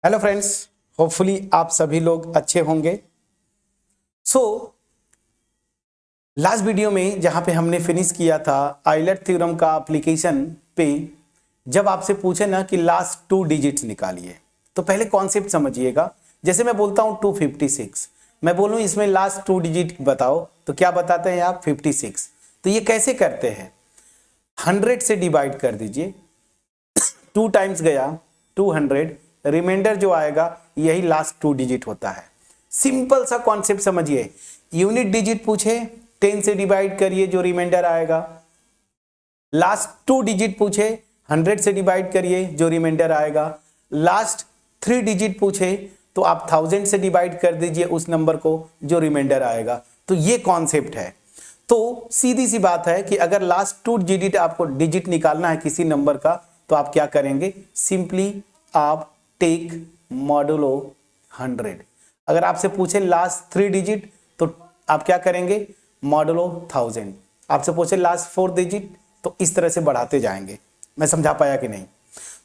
Hello friends, hopefully आप सभी लोग अच्छे होंगे। सो लास्ट वीडियो में जहां पे हमने फिनिश किया था आइलर थ्योरम का एप्लीकेशन पे, जब आपसे पूछे ना कि लास्ट 2 डिजिट्स निकालिए तो पहले कॉन्सेप्ट समझिएगा। जैसे मैं बोलता हूं 256, मैं बोलूं इसमें लास्ट 2 डिजिट बताओ तो क्या बताते हैं आप? 56। तो ये कैसे करते हैं? 100 से डिवाइड कर दीजिए, 2 टाइम्स गया 200, रिमाइंडर जो आएगा यही लास्ट 2 डिजिट होता है। सिंपल सा कॉन्सेप्ट समझिए। यूनिट डिजिट पूछे 10 से डिवाइड करिए जो रिमाइंडर आएगा। लास्ट 2 डिजिट पूछे 100 से डिवाइड करिए जो रिमाइंडर आएगा। लास्ट 3 डिजिट पूछे तो आप 1000 से डिवाइड कर दीजिए उस नंबर को जो रिमाइंडर आएगा। तो ये कॉन्सेप्ट है। तो सीधी सी बात है कि अगर लास्ट 2 डिजिट आपको डिजिट निकालना है किसी नंबर का तो आप क्या करेंगे? सिंपली आप टेक मॉडुलो 100। अगर आपसे पूछे लास्ट 3 डिजिट तो आप क्या करेंगे? मॉडुलो 1000। आपसे पूछे लास्ट 4 डिजिट तो इस तरह से बढ़ाते जाएंगे। मैं समझा पाया कि नहीं?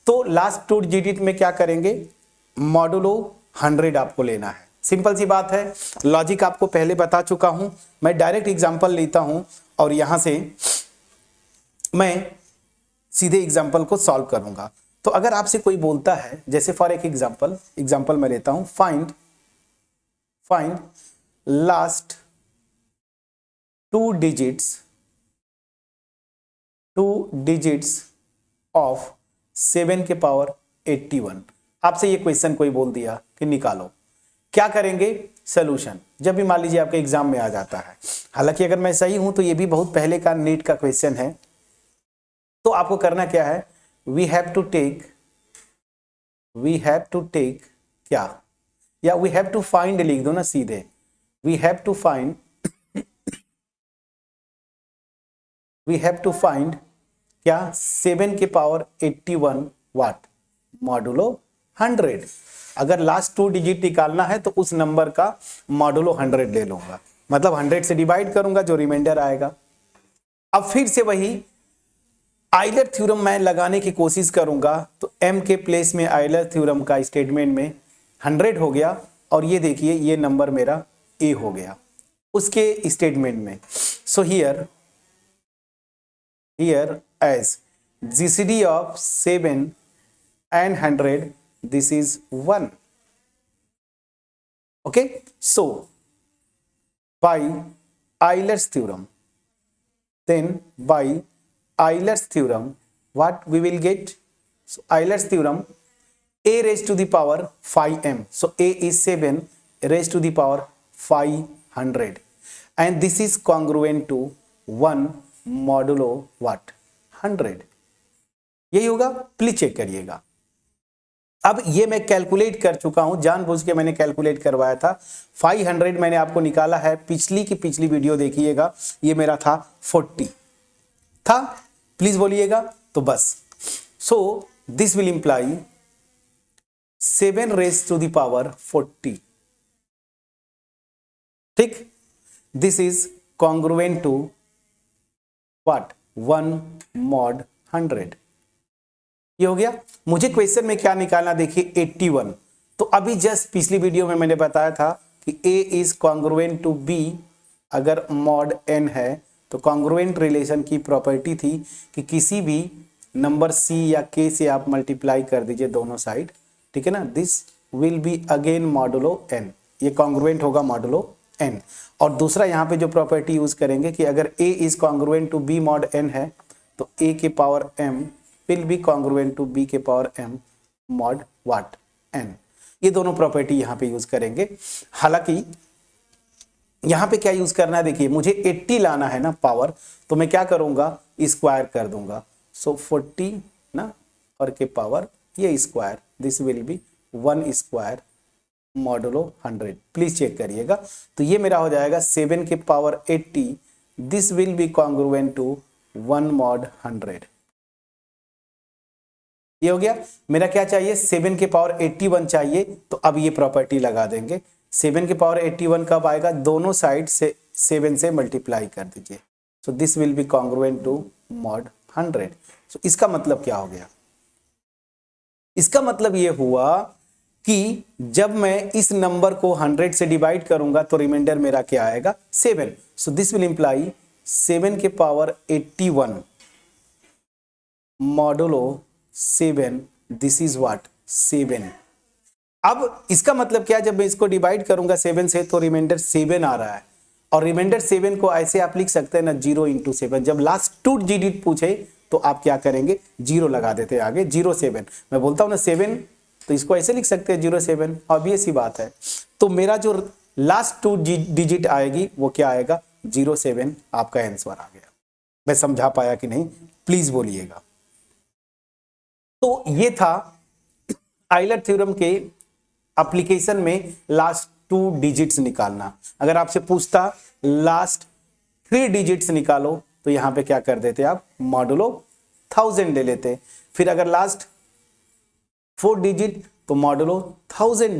तो लास्ट 2 डिजिट में क्या करेंगे? मॉडुलो 100 आपको लेना है। सिंपल सी बात है, लॉजिक आपको पहले बता चुका हूं। मैं डायरेक्ट एग्जांपल लेता हूं और यहां से मैं सीधे एग्जांपल को सॉल्व करूंगा। तो अगर आपसे कोई बोलता है, जैसे फॉर एक एग्जांपल मैं लेता हूं, फाइंड लास्ट 2 डिजिट्स ऑफ 7 के पावर 81। आपसे ये क्वेश्चन कोई बोल दिया कि निकालो, क्या करेंगे? सोल्यूशन। जब भी मान लीजिए आपके एग्जाम में आ जाता है, हालांकि अगर मैं सही हूं तो ये भी बहुत पहले का नीट का क्वेश्चन है। तो आपको करना क्या है? वी हैव टू टेक क्या, या वी हैव टू फाइंड लिख दो ना सीधे। वी हैव टू फाइंड क्या? 7 के पावर 81 वाट मॉडुलो 100। अगर लास्ट 2 डिजिट निकालना है तो उस नंबर का मॉडुलो 100 ले लूंगा, मतलब 100 से डिवाइड करूंगा जो रिमाइंडर आएगा। अब फिर से वही आइलर थ्योरम मैं लगाने की कोशिश करूंगा तो m के प्लेस में आइलर थ्योरम का स्टेटमेंट में 100 हो गया, और ये देखिए ये नंबर मेरा a हो गया उसके स्टेटमेंट में। So here as GCD of 7 and 100, this is 1. Okay, so by Euler's theorem, what we will get? So Euler's theorem, a raised to the power 5m, so a is 7 raised to the power 500, and this is congruent to 1 modulo what? 100। यही होगा। Please check करिएगा। अब ये मैं calculate कर चुका हूं, जानबूझ के मैंने कैलकुलेट करवाया था। 500 मैंने आपको निकाला है, पिछली वीडियो देखिएगा, ये मेरा था 40 था। प्लीज बोलिएगा तो बस। So this will imply 7 raise to the power 40। ठीक, this is congruent to what? 1 mod 100। ये हो गया। मुझे क्वेश्चन में क्या निकालना देखिए, 81। तो अभी जस्ट पिछली वीडियो में मैंने बताया था कि a is congruent to b। अगर मॉड n है तो कॉन्ग्रुएंट रिलेशन की प्रॉपर्टी थी कि किसी भी नंबर c या k से आप मल्टीप्लाई कर दीजिए दोनों साइड, ठीक है ना। This will be again modulo n, ये कॉन्ग्रुएंट होगा मॉडुलो n। और दूसरा यहाँ पे जो प्रॉपर्टी यूज करेंगे कि अगर a is congruent to b mod n है तो a के power m will be congruent to b के power m mod what n। ये दोनों प्रॉपर्टी यहां पे यूज करेंगे। हालांकि यहां पे क्या यूज करना है देखिए, मुझे 80 लाना है ना पावर, तो मैं क्या करूंगा? स्क्वायर कर दूंगा। सो 40 ना, और के पावर ये square, this will be 1 square modulo 100। Please check करिएगा। तो ये मेरा हो जाएगा 7 के power 80, this will be congruent to 1 mod 100। ये हो गया। मेरा क्या चाहिए? 7 के पावर 81 चाहिए। तो अब ये प्रॉपर्टी लगा देंगे। 7 के पावर 81 कब आएगा? दोनों साइड से 7 से मल्टीप्लाई कर दीजिए। So this will be congruent to mod 100। So इसका मतलब क्या हो गया? इसका मतलब ये हुआ कि जब मैं इस नंबर को 100 से डिवाइड करूंगा तो रिमाइंडर मेरा क्या आएगा 7। सो दिस विल इंप्लाई 7 के power 81 modulo 7, this is what 7। अब इसका मतलब क्या, जब मैं इसको डिवाइड करूंगा 7 से तो रिमाइंडर 7 आ रहा है, और रिमाइंडर 7 को ऐसे आप लिख सकते हैं ना 0 × 7। जब लास्ट 2 डिजिट पूछे तो आप क्या करेंगे 0 लगा देते हैं आगे 0 7। मैं बोलता हूं ना 7 तो इसको ऐसे लिख सकते हैं 0 7, ऑब्वियस ही बात है। तो मेरा जो लास्ट 2 डिजिट आएगी वो क्या आएगा 0 7, आपका आंसर आ गया। मैं समझा पाया कि नहीं प्लीज बोलिएगा। तो ये था आइलर थ्योरम के एप्लीकेशन में लास्ट 2 डिजिट्स निकालना। अगर आपसे पूछता लास्ट 3 डिजिट्स निकालो तो यहां पे क्या कर देते आप मॉडुलो 1000 ले लेते। फिर अगर लास्ट 4 डिजिट तो मॉडुलो 10,000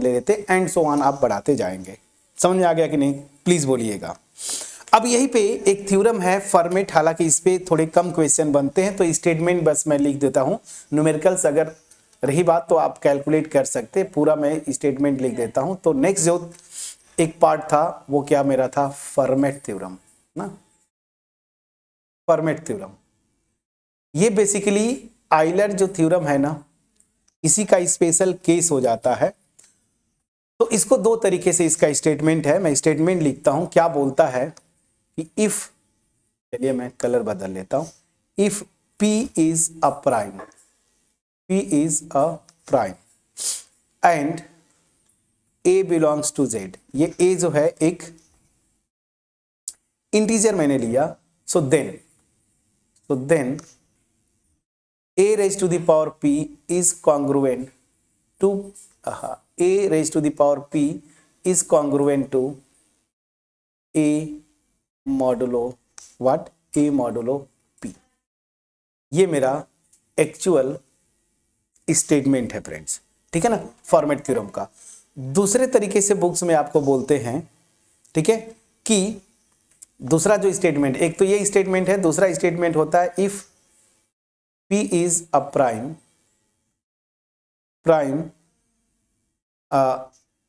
ले लेते, एंड सो ऑन आप बढ़ाते जाएंगे। समझ में आ गया कि नहीं प्लीज बोलिएगा। अब यहीं पे एक थ्योरम है फॉर्मेट, हालांकि इस पे थोड़े कम क्वेश्चन बनते हैं तो स्टेटमेंट बस मैं लिख देता हूं। न्यूमेरिकल्स अगर रही बात तो आप कैलकुलेट कर सकते, पूरा मैं स्टेटमेंट लिख देता हूं। तो नेक्स्ट जो एक पार्ट था वो क्या मेरा था फॉर्मेट थ्योरम ना। फॉर्मेट थ्योरम ये बेसिकली आइलर जो थ्योरम है ना इसी का स्पेशल केस हो जाता है। तो इसको 2 तरीके से इसका स्टेटमेंट है, मैं स्टेटमेंट लिखता हूं। क्या बोलता है कि इफ, चलिए मैं कलर बदल लेता हूं, if P is a prime, P is a prime and A belongs to Z। ये A जो है एक इंटीजर मैंने लिया। So then A raised to the power P is congruent to A raised to the power P is congruent to A modulo what A modulo P। ये मेरा actual statement है friends, ठीक है ना फॉर्मेट थ्योरम का। दूसरे तरीके से बुक्स में आपको बोलते हैं, ठीक है, कि दूसरा जो स्टेटमेंट, एक तो ये स्टेटमेंट है, दूसरा स्टेटमेंट होता है if P is a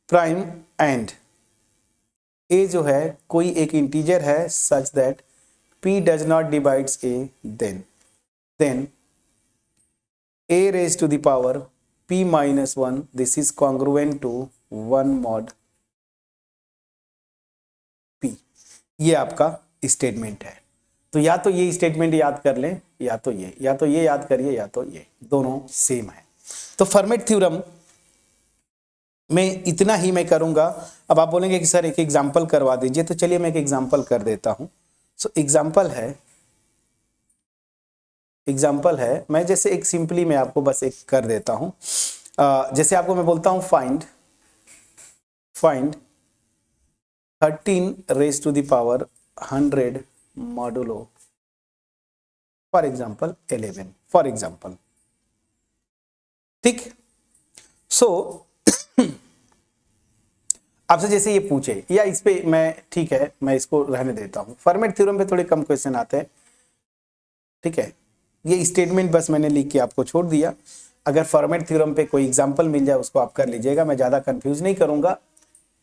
prime and A जो है कोई एक इंटीजर है such that P does not divides A, then A raised to the power P minus 1, this is congruent to 1 mod P। ये आपका स्टेटमेंट है। तो या तो ये स्टेटमेंट याद कर लें या तो ये याद करिए या तो ये, दोनों सेम है। तो फॉर्मेट थ्योरम में इतना ही मैं करूंगा। अब आप बोलेंगे कि सर एक एग्जांपल करवा दीजिए, तो चलिए मैं एक एग्जांपल कर देता हूं। सो एग्जाम्पल है, मैं जैसे एक सिंपली मैं आपको बस एक कर देता हूं। जैसे आपको मैं बोलता हूं find 13 raised to the power 100 modulo for example 11 for example, ठीक। सो आपसे जैसे ये पूछे या इस पे मैं, ठीक है मैं इसको रहने देता हूं। फॉर्मेट थ्योरम पे थोड़े कम क्वेश्चन आते हैं, ठीक है। ये स्टेटमेंट बस मैंने लिख के आपको छोड़ दिया। अगर फॉर्मेट थ्योरम पे कोई एग्जांपल मिल जाए उसको आप कर लीजिएगा, मैं ज़्यादा कंफ्यूज नहीं करूंगा।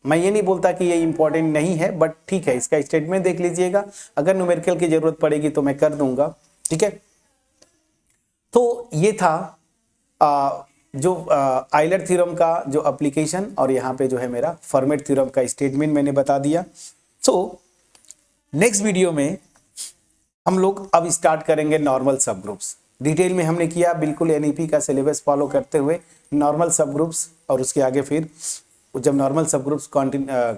मैं ये नहीं बोलता कि ये इंपॉर्टेंट नहीं है, बट ठीक है इसका स्टेटमेंट देख लीजिएगा। अगर न्यूमेरिकल की जरूरत पड़ेगी तो मैं कर दूंगा, ठीक है। तो ये था जो आइलर थ्योरम का जो एप्लीकेशन, और यहाँ पे जो है मेरा फॉर्मेट थ्योरम का स्टेटमेंट मैंने बता दिया। सो नेक्स्ट वीडियो में हम लोग अब स्टार्ट करेंगे नॉर्मल सब ग्रुप्स। डिटेल में हमने किया बिल्कुल एनईपी का सिलेबस फॉलो करते हुए नॉर्मल सब ग्रुप्स, और उसके आगे फिर जब नॉर्मल सब ग्रुप्स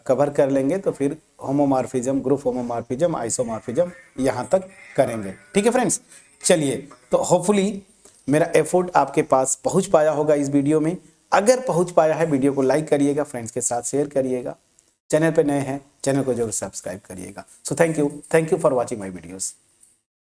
कवर कर लेंगे तो फिर होमोमॉर्फिज्म, ग्रुप होमोमॉर्फिज्म, आइसोमॉर्फिज्म यहाँ तक करेंगे, ठीक है फ्रेंड्स। चलिए, तो होपफुली मेरा एफर्ट आपके पास पहुँच पाया होगा इस वीडियो में। अगर पहुँच पाया है वीडियो को लाइक करिएगा, फ्रेंड्स के साथ शेयर करिएगा। चैनल पे नए हैं चैनल को जरूर सब्सक्राइब करिएगा। So thank you for watching my videos.